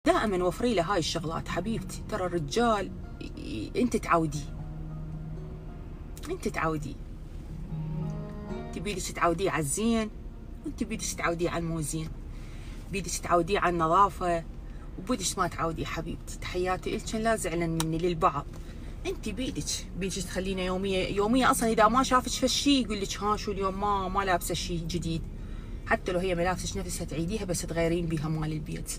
دائما وفري له هاي الشغلات حبيبتي. ترى الرجال انت تعوديه، انت تعوديه، انت بيدك تعوديه على الزين، وانت بيدك تعوديه على المو زين، بيدك تعوديه على النظافه، وبيدك ما تعوديه حبيبتي. تحياتي لك، لا زعلن مني للبعض. انت بيدك تخلينا يوميه اصلا. اذا ما شافك فشي يقول لك ها شو اليوم ما لابسه شيء جديد، حتى لو هي ملابسك نفسها تعيديها بس تغيرين بيها مال البيت.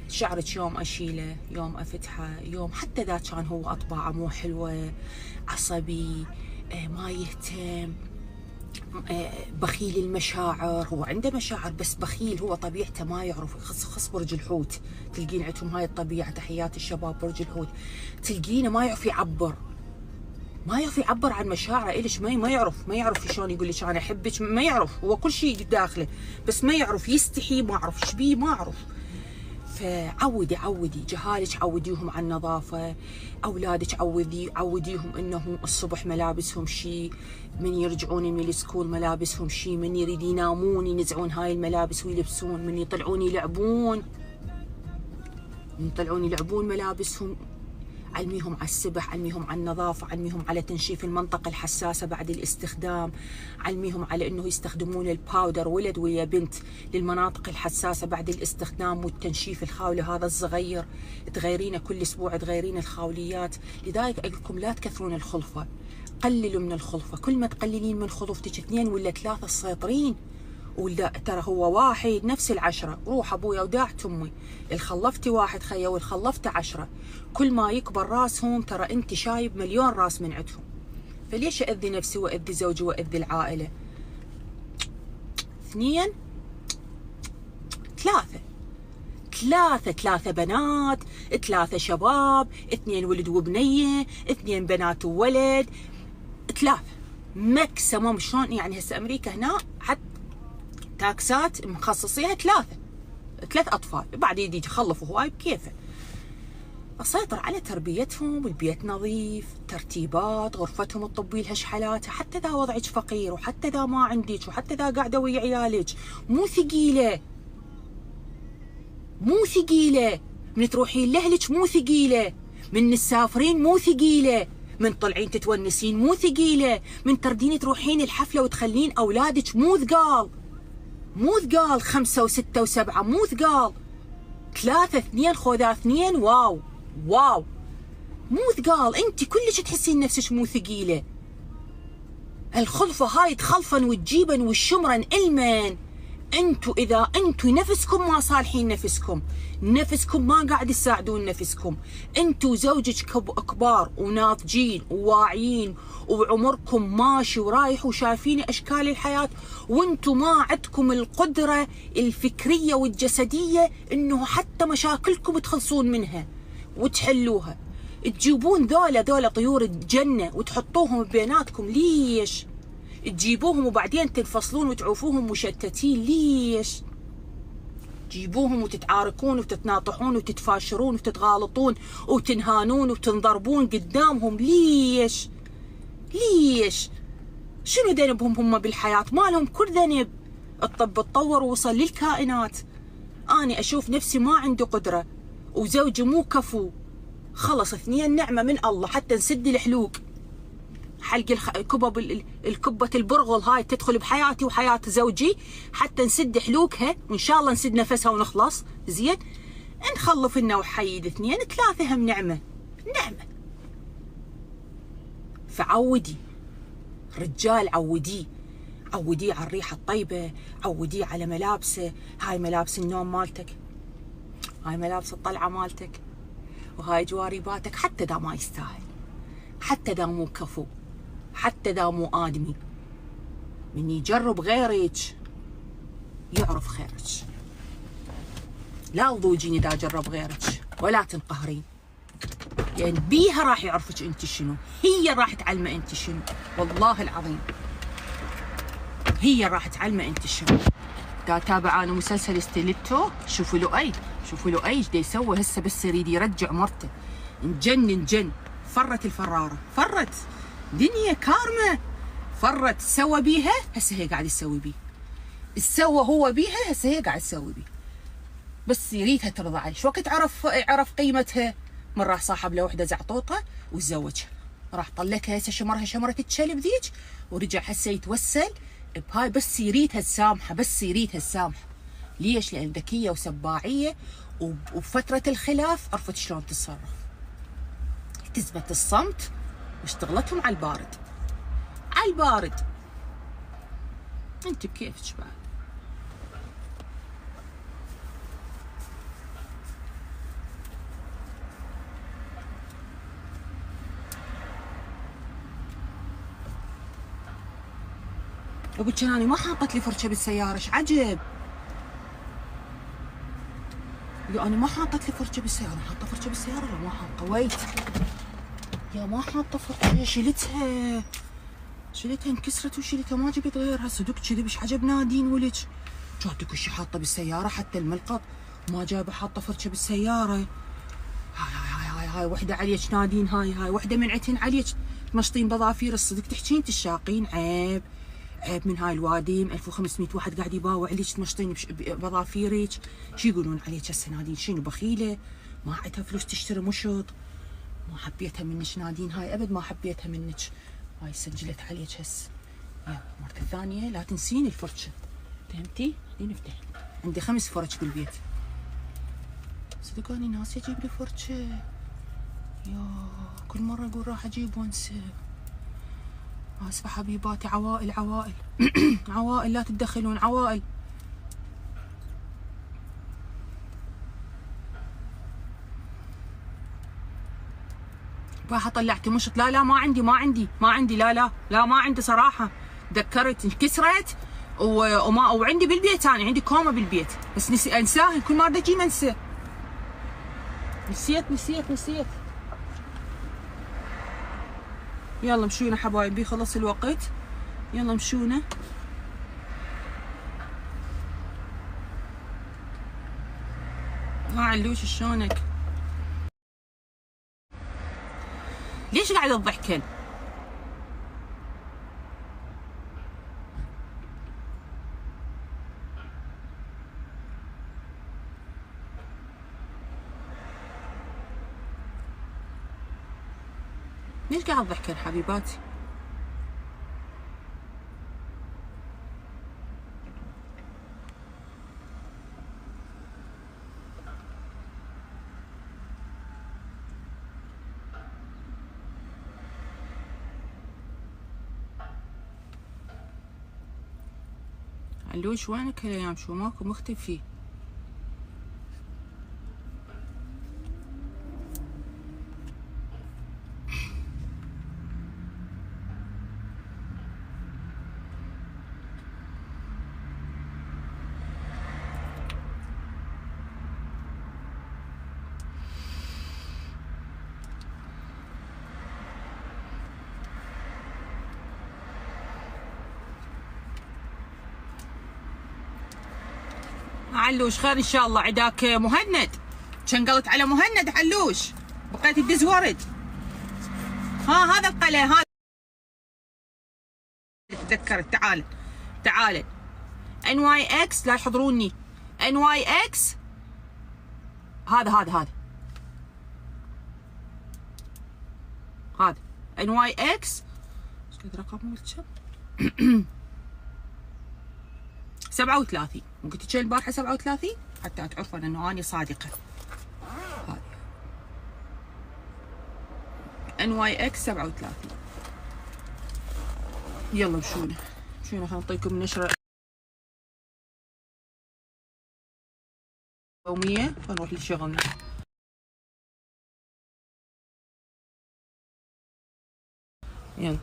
شعرك يوم اشيله، يوم افتحه، يوم حتى اذا كان هو اطباعه مو حلوه، عصبي، ما يهتم، بخيل المشاعر. هو عنده مشاعر بس بخيل، هو طبيعته ما يعرف. خص برج الحوت تلقين عندهم هاي الطبيعه. تحيات الشباب برج الحوت، تلقينه ما يعرف يعبر، ما يعرف يعبر عن مشاعره. إلش ما يعرف شلون يقول لك انا احبك، ما يعرف. هو كل شيء داخله بس ما يعرف، يستحي، ما اعرف ايش بيه، ما اعرف. فعودي جهالك عوديهم على النظافه، اولادك عوديهم انه الصبح ملابسهم شيء، من يرجعون من السكول ملابسهم شيء، من يريد ينامون ينزعون هاي الملابس ويلبسون، من يطلعون يلعبون ملابسهم. علميهم على السبح، علميهم على النظافة، علميهم على تنشيف المنطقة الحساسة بعد الاستخدام، علميهم على انه يستخدمون الباودر ولد ويا بنت للمناطق الحساسة بعد الاستخدام، والتنشيف الخاولة هذا الصغير تغيرينه كل اسبوع، تغيرين الخاوليات. لذلك اقول لكم لا تكثرون الخلفة، قللوا من الخلفة. كل ما تقللين من خلفتك 2 ولا 3 تسيطرين. ولا ترى هو واحد نفس العشرة. روح ابويا وداعت امي، الخلفتي 1 خيا والخلفته 10. كل ما يكبر راسهم ترى انت شايب مليون راس من عندهم. فليش اذي نفسي واذي زوجي واذي العائله؟ 2 3 بنات، 3 شباب، 2 ولد وبنيه، 2 بنات وولد، 3 ماكسيموم. شلون يعني هسه امريكا هنا حتى تاكسات مخصصيها 3 اطفال، بعد يجي يخلفوا هواي بكيفه. اسيطر على تربيتهم، البيت نظيف، ترتيبات، غرفتهم تطبي لها شحلاتها، حتى اذا وضعك فقير، وحتى اذا ما عندك، وحتى اذا قاعده ويا عيالك. مو ثقيله من تروحين لاهلك، مو ثقيله من تسافرين، مو ثقيله من طلعين تتونسين، مو ثقيله من تردين تروحين الحفله وتخلين اولادك، مو ثقال 5 و6 و7، مو ثقال 3 2 خوذا 2. واو مو ثقال. انت كلش تحسين نفسك مو ثقيله. الخلفه هاي تخلفن وتجيبن والشمرن المن. اذا انتوا نفسكم ما صالحين نفسكم ما قاعد تساعدون نفسكم، انتوا زوجك كبار وناضجين وواعيين وعمركم ماشي ورايح وشايفين اشكال الحياه، وانتوا ما عندكم القدره الفكريه والجسديه انه حتى مشاكلكم تخلصون منها وتحلوها. تجيبون ذولا طيور الجنه وتحطوهم بيناتكم. ليش تجيبوهم وبعدين تنفصلون وتعوفوهم مشتتين؟ ليش تجيبوهم وتتعاركون وتتناطحون وتتفاشرون وتتغالطون وتنهانون وتنضربون قدامهم؟ ليش شنو ذنبهم هم بالحياة؟ ما لهم كل ذنب. الطب اتطور ووصل للكائنات. أنا أشوف نفسي ما عندي قدرة وزوجي مو كفو، خلص 2 نعمة من الله. حتى نسد الحلوق، حلق الكبة البرغل هاي تدخل بحياتي وحياة زوجي، حتى نسد حلوقها وإن شاء الله نسد نفسها ونخلص زين. نخلف لنا وحيد 2 3 هم نعمة. فعودي رجال، عوديه على الريحة الطيبة، عوديه على ملابسه. هاي ملابس النوم مالتك، هاي ملابس الطلعة مالتك، وهاي جواريباتك. حتى ذا ما يستاهل، حتى ذا مو كفو، حتى ذا مو آدمي. من يجرب غيرك يعرف خيرك. لا تضوجين إذا جرب غيرك ولا تنقهرين، لأن يعني بيها راح يعرفك أنت شنو، هي راح تعلمه أنت شنو. والله العظيم هي راح تعلمه أنت شنو. دا تابع أنا مسلسل ستيليتو، شوفوا له ايش دا يسوي هسه، بس يريد يرجع مرته. نجن فرت الفرارة، فرت دنيا كارمة، فرت سوى بيها هسه هي قاعد تسوي بيه، سوى هو بيها هسه هي قاعد تسوي بيه. بس يريدها ترضى عليه. شو وقت عرف قيمتها؟ من راح صاحب له وحده زعطوطه وتزوجها، راح طلقها هسه شمرها شمره الكلب ذيك، ورجع هسه يتوسل بهاي. بس يريدها تسامحه، بس يريدها تسامحه. ليش؟ لان ذكيه وسباعيه، وفتره الخلاف عرفت شلون تتصرف، تثبت الصمت واشتغلتهم على البارد. على البارد. انت بكيفك بعد. ابو جناني ما حاطت لي فرشه بالسياره، ايش عجب؟ يا انا ما حاطت لي فرشه بالسياره، حاطه فرشه بالسياره ولا ما حاطه؟ ويت يا ما حاطه فرشه، شلتها انكسرت وشلتها، ما جبت غيرها. صدق كذب، ايش عجب نادين ولج؟ جاتك وش حاطه بالسياره؟ حتى الملقط ما جايبه حاطه فرشه بالسياره. هاي وحده عليك نادين، هاي وحده من عتن عليك تمشطين بضافير. الصدق تحكين تشاقين، عيب من هاي الوادم 1500 واحد قاعد يباوع عليك تمشطين بضافيرك. شو يقولون عليك هسه نادين؟ شنو بخيله؟ ما عندها فلوس تشتري مشط؟ ما حبيتها منك نادين، هاي ابد ما حبيتها منك. هاي سجلت عليك هسه. يلا مرة الثانية لا تنسين الفرشة، فهمتي؟ خلينا نفتح. عندي 5 فرش بالبيت. صدقوني ناسي اجيب لي فرشة، يا كل مرة اقول راح اجيب وانسى. اسفة حبيباتي، عوائل عوائل لا تتدخلون، عوائل. راح طلعتي مشط؟ لا ما عندي لا ما عندي صراحة. تذكرت انكسرت وعندي بالبيت، انا عندي كومة بالبيت، بس انساها كل مرة اجي انسى. نسيت. يلا مشونا حبايبي، خلص الوقت، يلا مشونا. علوش شلونك؟ ليش قاعدة تضحكن؟ ليش قاعدة تضحكن حبيباتي؟ علوش وينك هالايام؟ شو ماكو مختفي؟ علوش خير ان شاء الله. عداك مهند؟ كان قلت على مهند علوش، بقيت تدز ورد. هذا القلع هذا تذكرت. تعال NYX، لا يحضروني. NYX هذا NYX. ايش قد رقم مالك؟ 37. ممكن تجي البارحه 37 حتى تعرفون انه اني صادقه. هذه NYX 37. يلا مشونا خلينا نعطيكم نشره يوميه ونروح لشغلنا. يلا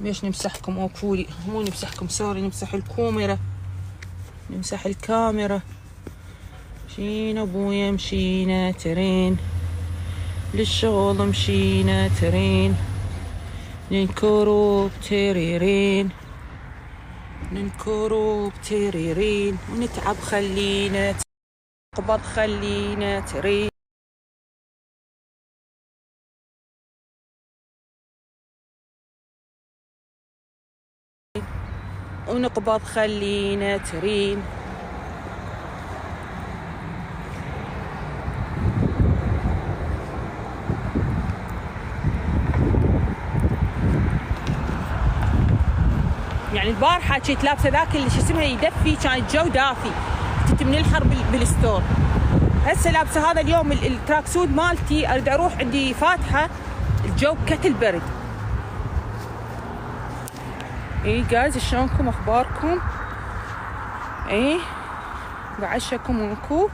ليش نمسحكم؟ اوقفولي، مو نمسحكم، سوري، نمسح الكاميرا. مشينا ابويا، مشينا ترين للشغل، مشينا ترين ننكروب تريرين ونتعب خلينا نقبض خلينا ترين ونقبض خلينا ترين. يعني البارحه كنت لابسه ذاك اللي شو اسمها يدفي، كان الجو دافي، كنت من الحر بالستور. هسه لابسه هذا اليوم التراك سود مالتي، اريد اروح عندي فاتحه الجو كتل برد. اي جايز شلونكم اخباركم؟ اي بعشكم ونكو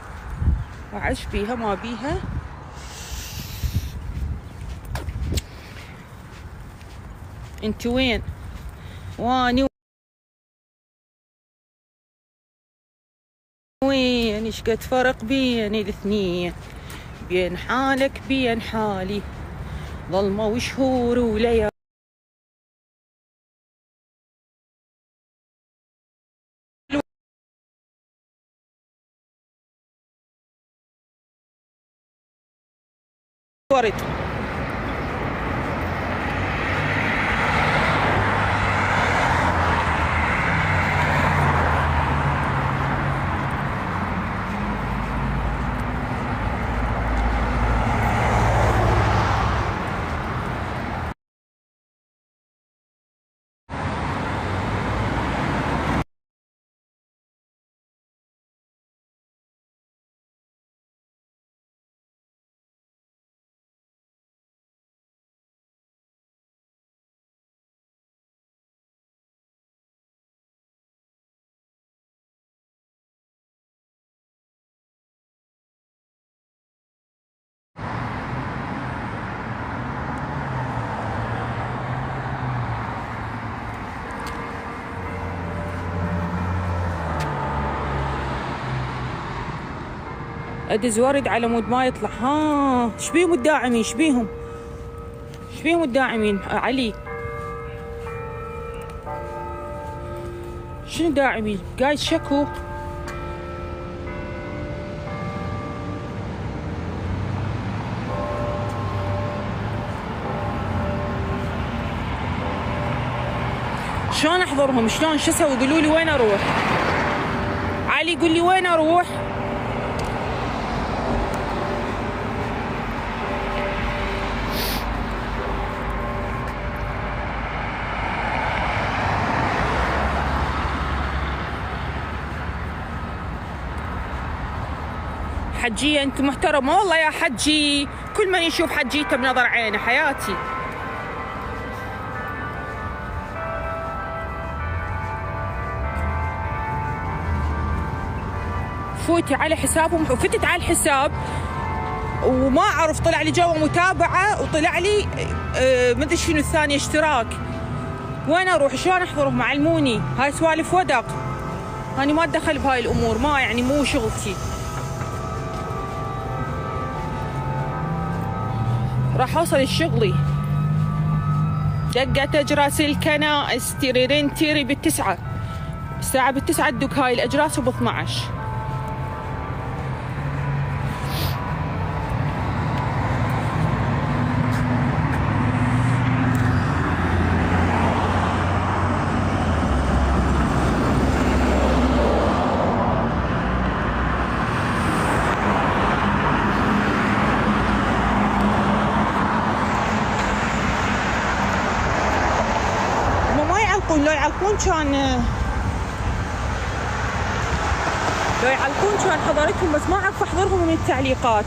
وعش بيها ما بيها. انتو وين؟ واني وين؟ ايش قد فرق بين الاثنين، بين حالك بين حالي، ظلمة وشهور وليالي. ورد ادز ورد على مود ما يطلع. ها ايش بيهم الداعمين؟ ايش بيهم الداعمين؟ علي شنو داعمين؟ قايد شكو. شلون احضرهم؟ شلون شو اسوي؟ قولوا لي وين اروح؟ علي قول لي وين اروح؟ حجية انت محترمة والله يا حجي، كل من يشوف حجيته بنظر عينه حياتي. فوتي على حسابهم، فتت على الحساب وما اعرف طلع لي جوا متابعة وطلع لي مدري شنو الثاني اشتراك. وين اروح؟ شلون احضرهم؟ علموني، هاي سوالف ودق، أنا ما اتدخل بهاي الامور، ما يعني مو شغلتي. راح اوصل لشغلي. دقت اجراس الكنائس تيرين تيري بالتسعة، الساعة بالتسعة تدق هاي الاجراس وب12. لو يعلقون كان حضرتهم، بس ما اعرف احضرهم من التعليقات.